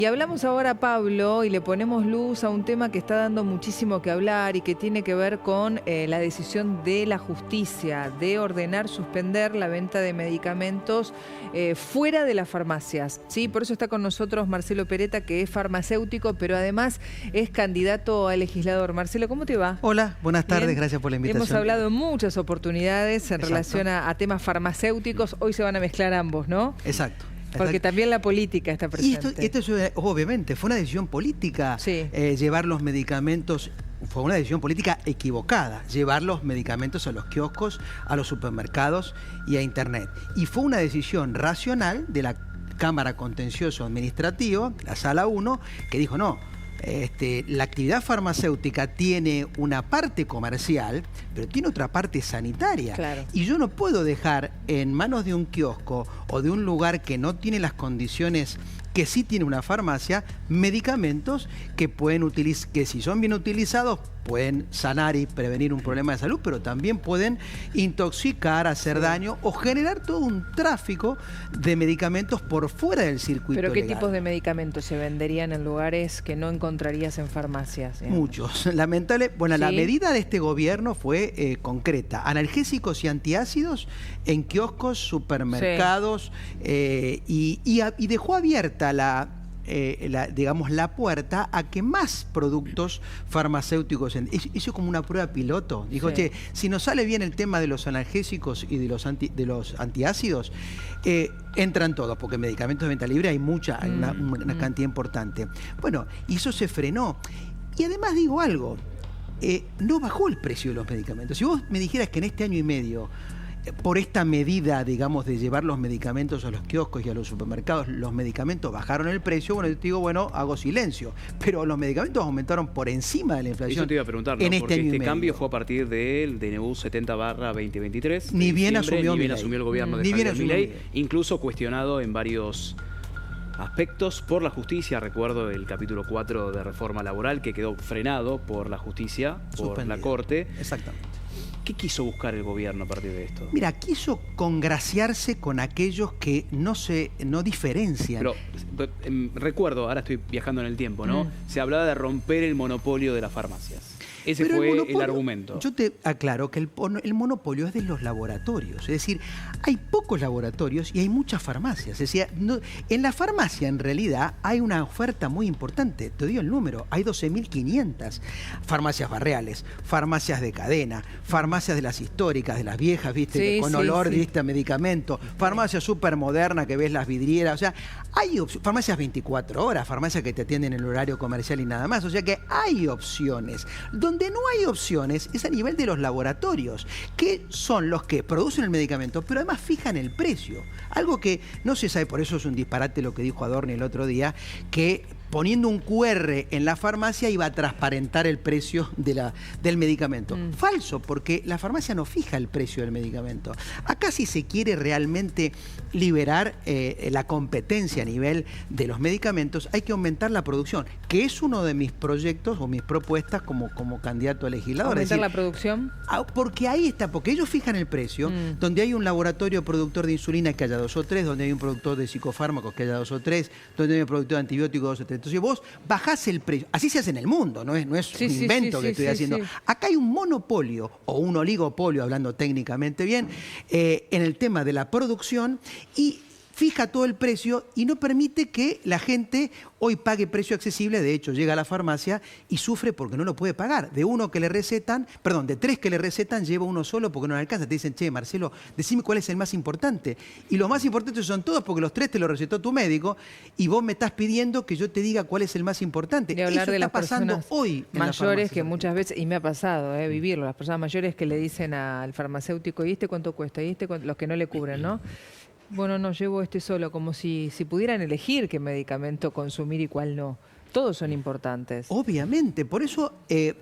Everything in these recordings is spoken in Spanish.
Y hablamos ahora, Pablo, y le ponemos luz a un tema que está dando muchísimo que hablar y que tiene que ver con la decisión de la justicia de ordenar suspender la venta de medicamentos fuera de las farmacias, ¿sí? Por eso está con nosotros Marcelo Peretta, que es farmacéutico, pero además es candidato a legislador. Marcelo, ¿cómo te va? Hola, buenas tardes, Bien. gracias por la invitación. Hemos hablado en muchas oportunidades en relación a temas farmacéuticos. Hoy se van a mezclar ambos, ¿no? Exacto. Porque también la política está presente. Y esto es, obviamente, fue una decisión política, sí. Llevar los medicamentos, fue una decisión política equivocada, llevar los medicamentos a los kioscos, a los supermercados y a Internet. Y fue una decisión racional de la Cámara Contencioso Administrativo, la Sala 1, que dijo no. La actividad farmacéutica tiene una parte comercial, pero tiene otra parte sanitaria. Claro. Y yo no puedo dejar en manos de un kiosco o de un lugar que no tiene las condiciones que sí tiene una farmacia, medicamentos que pueden que si son bien utilizados pueden sanar y prevenir un problema de salud, pero también pueden intoxicar, hacer daño o generar todo un tráfico de medicamentos por fuera del circuito ¿Pero qué legal. tipos de medicamentos se venderían en lugares que no encontrarías en farmacias? Digamos? Muchos. Lamentable. Bueno, ¿sí? La medida de este gobierno fue concreta. Analgésicos y antiácidos en kioscos, supermercados, y dejó abierta digamos, la puerta a que más productos farmacéuticos, hizo como una prueba piloto, dijo, che, si nos sale bien el tema de los analgésicos y de los antiácidos, entran todos, porque medicamentos de venta libre hay una cantidad importante. Bueno, y eso se frenó. Y además digo algo, no bajó el precio de los medicamentos. Si vos me dijeras que en este año y medio, por esta medida, digamos, de llevar los medicamentos a los kioscos y a los supermercados, los medicamentos bajaron el precio, bueno, yo te digo, bueno, hago silencio. Pero los medicamentos aumentaron por encima de la inflación. Eso te iba a preguntar, ¿no? Porque este cambio fue a partir del DNU 70/2023. Ni bien asumió el gobierno de Javier Milei, incluso cuestionado en varios aspectos por la justicia. Recuerdo el capítulo 4 de reforma laboral que quedó frenado por la justicia, por la Corte. Exactamente. ¿Qué quiso buscar el gobierno a partir de esto? Mira, quiso congraciarse con aquellos que no diferencian. Pero recuerdo, ahora estoy viajando en el tiempo, ¿no? Se hablaba de romper el monopolio de las farmacias. Ese fue el argumento. Yo te aclaro que el monopolio es de los laboratorios. Es decir, hay pocos laboratorios y hay muchas farmacias. Es decir, en la farmacia, en realidad, hay una oferta muy importante. Te digo el número. Hay 12.500 farmacias barriales, farmacias de cadena, farmacias de las históricas, de las viejas, ¿viste? Con olor, ¿viste? A medicamento. Farmacias súper modernas que ves las vidrieras. O sea, hay farmacias 24 horas, farmacias que te atienden en el horario comercial y nada más. O sea que hay opciones. Donde no hay opciones es a nivel de los laboratorios, que son los que producen el medicamento, pero además fijan el precio. Algo que no se sabe, por eso es un disparate lo que dijo Adorni el otro día, que poniendo un QR en la farmacia iba a transparentar el precio del medicamento. Falso, porque la farmacia no fija el precio del medicamento. Acá si se quiere realmente liberar la competencia a nivel de los medicamentos, hay que aumentar la producción, que es uno de mis proyectos o mis propuestas como candidato a legislador. ¿Aumentar la producción? Porque ahí está, porque ellos fijan el precio, donde hay un laboratorio productor de insulina que haya 2 o 3, donde hay un productor de psicofármacos que haya 2 o 3, donde hay un productor de antibióticos 2 o 3. Entonces vos bajás el precio. Así se hace en el mundo, no es un invento que estoy haciendo. Acá hay un monopolio o un oligopolio, hablando técnicamente bien, en el tema de la producción y fija todo el precio y no permite que la gente hoy pague precio accesible. De hecho, llega a la farmacia y sufre porque no lo puede pagar. De 3 que le recetan, lleva uno solo porque no le alcanza. Te dicen, che, Marcelo, decime cuál es el más importante. Y los más importantes son todos porque los 3 te lo recetó tu médico y vos me estás pidiendo que yo te diga cuál es el más importante. De hablar Eso de está las pasando hoy en mayores que muchas veces, y me ha pasado vivirlo, las personas mayores que le dicen al farmacéutico, ¿y este cuánto cuesta? ¿Y este cuánto? Los que no le cubren, ¿no? Bueno, no, llevo este solo, como si pudieran elegir qué medicamento consumir y cuál no. Todos son importantes. Obviamente, por eso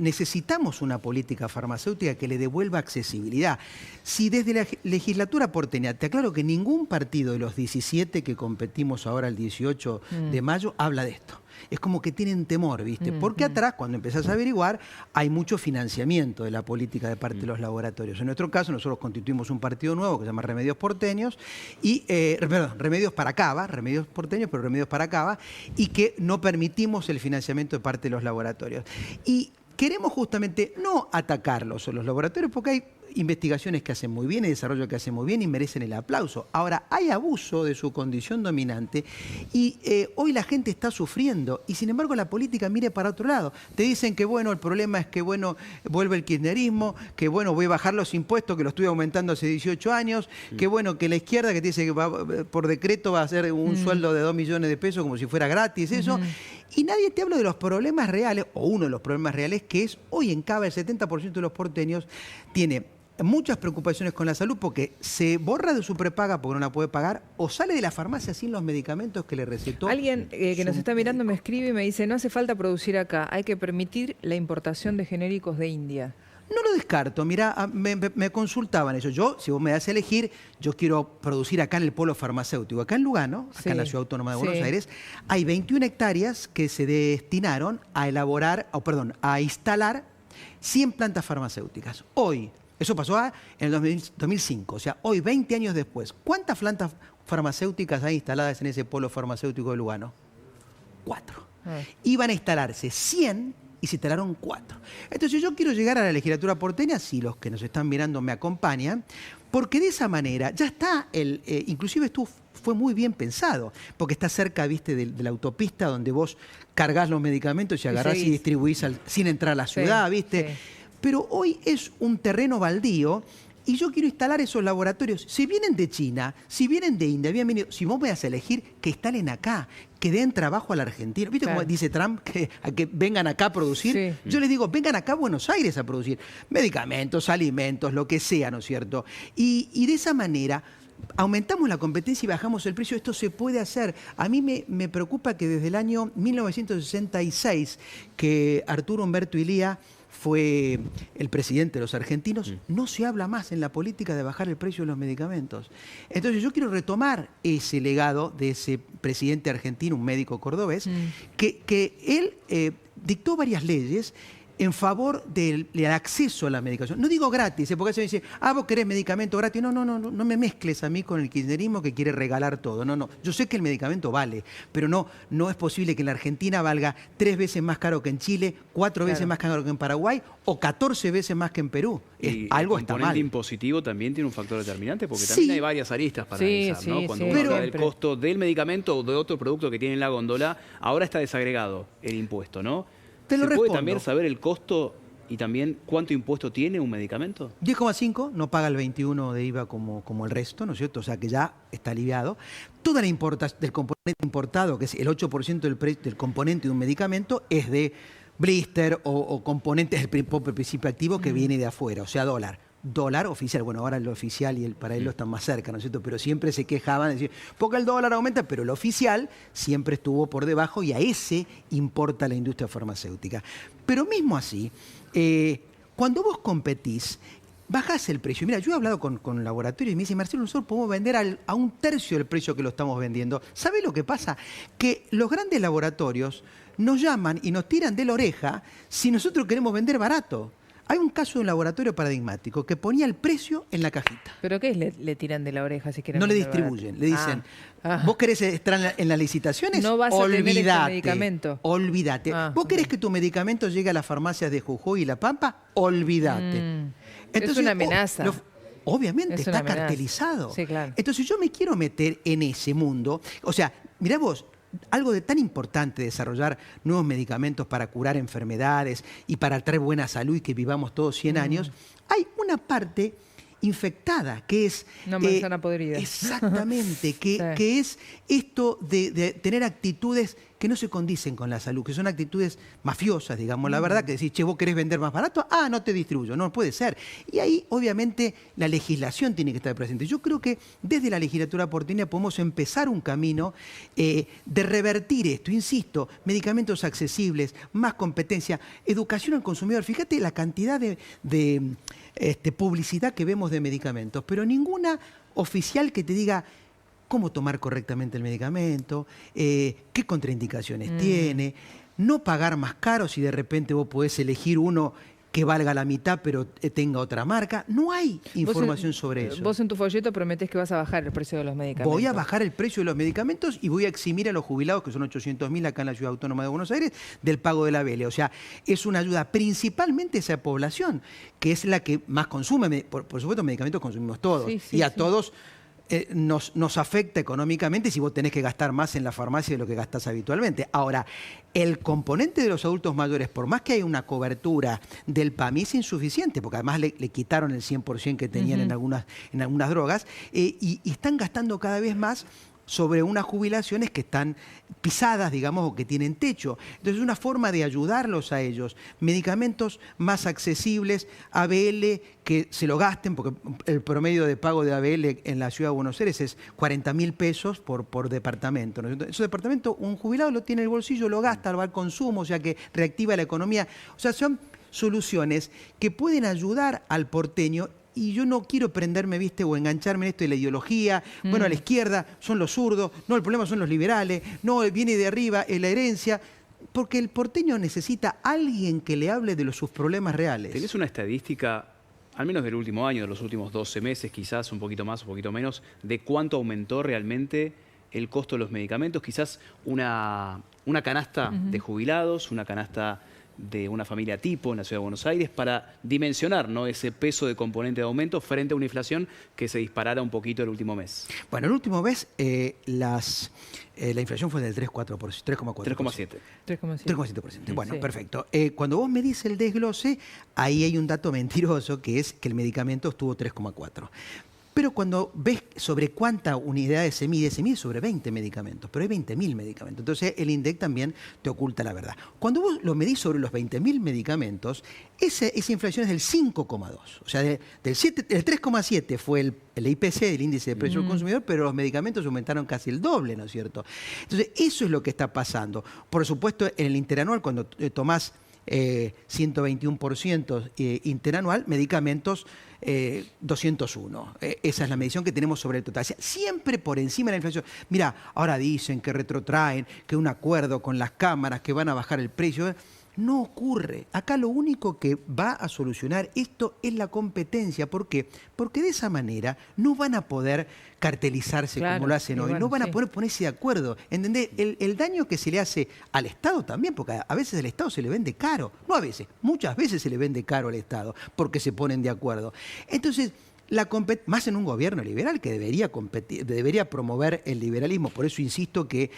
necesitamos una política farmacéutica que le devuelva accesibilidad. Si desde la legislatura porteña, te aclaro que ningún partido de los 17 que competimos ahora el 18 de mayo habla de esto. es como que tienen temor, ¿viste? Porque atrás, cuando empezás a averiguar, hay mucho financiamiento de la política de parte de los laboratorios. En nuestro caso, nosotros constituimos un partido nuevo que se llama Remedios Porteños, y, perdón, Remedios para Cava, Remedios Porteños, pero Remedios para Cava, y que no permitimos el financiamiento de parte de los laboratorios. Y queremos justamente no atacarlos a los laboratorios, porque hay investigaciones que hacen muy bien y desarrollo que hacen muy bien y merecen el aplauso. Ahora, hay abuso de su condición dominante y hoy la gente está sufriendo y sin embargo la política mire para otro lado. Te dicen que bueno, el problema es que bueno, vuelve el kirchnerismo, que bueno, voy a bajar los impuestos que lo estuve aumentando hace 18 años, que bueno, que la izquierda que te dice que por decreto va a hacer un sueldo de 2 millones de pesos como si fuera gratis, eso. Y nadie te habla de los problemas reales, o uno de los problemas reales, que es hoy en Cava el 70% de los porteños tiene muchas preocupaciones con la salud porque se borra de su prepaga porque no la puede pagar o sale de la farmacia sin los medicamentos que le recetó. Alguien que nos está mirando me escribe y me dice, no hace falta producir acá, hay que permitir la importación de genéricos de India. No lo descarto, mirá, me consultaban eso. Yo, si vos me das a elegir, yo quiero producir acá en el polo farmacéutico. Acá en Lugano, acá en la Ciudad Autónoma de Buenos Aires, hay 21 hectáreas que se destinaron a elaborar, a instalar 100 plantas farmacéuticas. Hoy, eso pasó en el 2005, o sea, hoy, 20 años después, ¿cuántas plantas farmacéuticas hay instaladas en ese polo farmacéutico de Lugano? 4. Iban a instalarse 100 y se instalaron 4. Entonces yo quiero llegar a la legislatura porteña, si los que nos están mirando me acompañan, porque de esa manera ya está, inclusive esto fue muy bien pensado, porque está cerca, viste, de la autopista donde vos cargás los medicamentos y agarrás y distribuís sin entrar a la ciudad, viste. Sí. Pero hoy es un terreno baldío y yo quiero instalar esos laboratorios. Si vienen de China, si vienen de India, bienvenidos. Si vos me das a elegir, que instalen acá, que den trabajo al argentino. ¿Viste cómo dice Trump que vengan acá a producir? Sí. Yo les digo, vengan acá a Buenos Aires a producir medicamentos, alimentos, lo que sea, ¿no es cierto? Y de esa manera aumentamos la competencia y bajamos el precio. Esto se puede hacer. A mí me preocupa que desde el año 1966, que Arturo Humberto Illia fue el presidente de los argentinos, no se habla más en la política de bajar el precio de los medicamentos. Entonces yo quiero retomar ese legado de ese presidente argentino, un médico cordobés, que él dictó varias leyes en favor del acceso a la medicación. No digo gratis, porque se me dice, vos querés medicamento gratis. No me mezcles a mí con el kirchnerismo que quiere regalar todo. No. Yo sé que el medicamento vale, pero no es posible que en la Argentina valga 3 veces más caro que en Chile, 4 veces más caro que en Paraguay o 14 veces más que en Perú. Algo está mal. El componente impositivo también tiene un factor determinante, porque también hay varias aristas para analizar, ¿no? Cuando uno habla del costo del medicamento o de otro producto que tiene en la góndola, ahora está desagregado el impuesto, ¿no? ¿Se puede también saber el costo y también cuánto impuesto tiene un medicamento? 10,5, no paga el 21 de IVA como el resto, ¿no es cierto? O sea que ya está aliviado. Toda la importación del componente importado, que es el 8% del componente de un medicamento, es de blister o componentes del principio activo que viene de afuera, o sea, dólar oficial. Bueno, ahora el oficial y el paralelo están más cerca, ¿no es cierto? Pero siempre se quejaban de decir, porque el dólar aumenta, pero el oficial siempre estuvo por debajo y a ese importa la industria farmacéutica. Pero mismo así, cuando vos competís, bajás el precio. Mira, yo he hablado con laboratorios y me dicen, Marcelo, nosotros podemos vender a 1/3 del precio que lo estamos vendiendo. ¿Sabés lo que pasa? Que los grandes laboratorios nos llaman y nos tiran de la oreja si nosotros queremos vender barato. Hay un caso de un laboratorio paradigmático que ponía el precio en la cajita. ¿Pero qué es le tiran de la oreja si quieren? No le distribuyen, le dicen, ¿vos querés estar en las licitaciones? No vas a tener este medicamento. Olvídate. ¿Vos querés que tu medicamento llegue a las farmacias de Jujuy y La Pampa? Olvídate. Entonces, es una amenaza. Obviamente, está cartelizado. Sí, claro. Entonces yo me quiero meter en ese mundo. O sea, mirá vos, algo de tan importante, desarrollar nuevos medicamentos para curar enfermedades y para traer buena salud y que vivamos todos 100 años, hay una parte infectada, que es... Una manzana podrida. Exactamente, que es esto de tener actitudes que no se condicen con la salud, que son actitudes mafiosas, digamos, la verdad, que decís, che, vos querés vender más barato, no te distribuyo, no puede ser. Y ahí, obviamente, la legislación tiene que estar presente. Yo creo que desde la legislatura porteña podemos empezar un camino de revertir esto, insisto, medicamentos accesibles, más competencia, educación al consumidor. Fíjate la cantidad de publicidad que vemos de medicamentos, pero ninguna oficial que te diga cómo tomar correctamente el medicamento, qué contraindicaciones tiene, no pagar más caro si de repente vos podés elegir uno que valga la mitad pero tenga otra marca. No hay información sobre eso. Vos en tu folleto prometés que vas a bajar el precio de los medicamentos. Voy a bajar el precio de los medicamentos y voy a eximir a los jubilados, que son 800.000 acá en la Ciudad Autónoma de Buenos Aires, del pago de la ABL. O sea, es una ayuda principalmente a esa población, que es la que más consume. Por supuesto, medicamentos consumimos todos. Y a todos nos afecta económicamente si vos tenés que gastar más en la farmacia de lo que gastás habitualmente. Ahora, el componente de los adultos mayores, por más que haya una cobertura del PAMI, es insuficiente, porque además le quitaron el 100% que tenían en algunas drogas, y están gastando cada vez más sobre unas jubilaciones que están pisadas, digamos, o que tienen techo. Entonces, es una forma de ayudarlos a ellos. Medicamentos más accesibles, ABL, que se lo gasten, porque el promedio de pago de ABL en la Ciudad de Buenos Aires es 40.000 pesos por departamento, ¿no? Esos departamentos, un jubilado lo tiene en el bolsillo, lo gasta, va al consumo, o sea que reactiva la economía. O sea, son soluciones que pueden ayudar al porteño. Y yo no quiero prenderme, ¿viste? O engancharme en esto de la ideología. Bueno, a la izquierda son los zurdos, no, el problema son los liberales, no, viene de arriba, es la herencia. Porque el porteño necesita a alguien que le hable de sus problemas reales. ¿Tenés una estadística, al menos del último año, de los últimos 12 meses, quizás un poquito más, un poquito menos, de cuánto aumentó realmente el costo de los medicamentos? Quizás una canasta de jubilados, una canasta de una familia tipo en la Ciudad de Buenos Aires, para dimensionar, ¿no?, ese peso de componente de aumento frente a una inflación que se disparara un poquito el último mes. Bueno, el último mes la inflación fue del 3,4%. 3,7. 3,7%. Bueno, perfecto. Cuando vos medís el desglose, ahí hay un dato mentiroso, que es que el medicamento estuvo 3,4%. Pero cuando ves sobre cuántas unidades se mide sobre 20 medicamentos, pero hay 20.000 medicamentos. Entonces el INDEC también te oculta la verdad. Cuando vos lo medís sobre los 20.000 medicamentos, esa inflación es del 5,2. O sea, del 3,7 fue el IPC, el índice de precio del consumidor, pero los medicamentos aumentaron casi el doble, ¿no es cierto? Entonces eso es lo que está pasando. Por supuesto, en el interanual, cuando tomás 121% interanual, medicamentos 201. Esa es la medición que tenemos sobre el total. O sea, siempre por encima de la inflación. Mirá, ahora dicen que retrotraen, que un acuerdo con las cámaras, que van a bajar el precio. No ocurre. Acá lo único que va a solucionar esto es la competencia. ¿Por qué? Porque de esa manera no van a poder cartelizarse como lo hacen hoy. Bueno, no van a poder ponerse de acuerdo. ¿Entendés? El daño que se le hace al Estado también, porque a veces al Estado se le vende caro. No a veces, muchas veces se le vende caro al Estado porque se ponen de acuerdo. Entonces, más en un gobierno liberal que debería promover el liberalismo. Por eso insisto que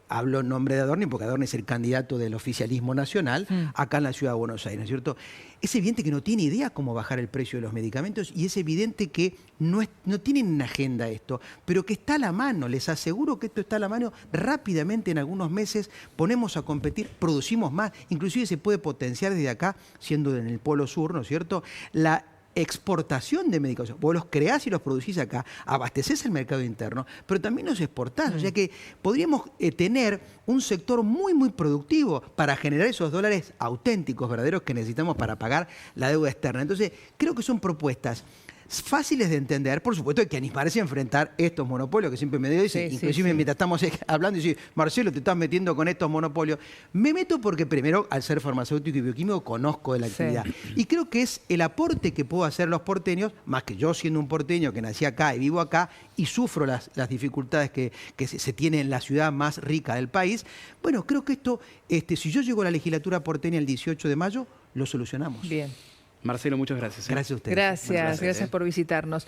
hablo en nombre de Adorni, porque Adorni es el candidato del oficialismo nacional acá en la Ciudad de Buenos Aires, ¿no es cierto? Es evidente que no tiene idea cómo bajar el precio de los medicamentos y es evidente que no tienen en agenda esto, pero que está a la mano. Les aseguro que esto está a la mano. Rápidamente, en algunos meses, ponemos a competir, producimos más, inclusive se puede potenciar desde acá, siendo en el Polo Sur, ¿no es cierto?, la exportación de medicamentos. Vos los creás y los producís acá, abastecés el mercado interno, pero también los exportás. O sea que podríamos tener un sector muy, muy productivo para generar esos dólares auténticos, verdaderos, que necesitamos para pagar la deuda externa. Entonces, creo que son propuestas fáciles de entender. Por supuesto, hay que animarse a enfrentar estos monopolios que siempre me dicen, inclusive mientras estamos hablando, y decir, Marcelo, te estás metiendo con estos monopolios. Me meto porque primero, al ser farmacéutico y bioquímico, conozco de la actividad. Y creo que es el aporte que puedo hacer los porteños, más que yo siendo un porteño que nací acá y vivo acá y sufro las dificultades que se tienen en la ciudad más rica del país. Bueno, creo que esto, si yo llego a la legislatura porteña el 18 de mayo, lo solucionamos. Bien. Marcelo, muchas gracias. Gracias a ustedes. Gracias por visitarnos.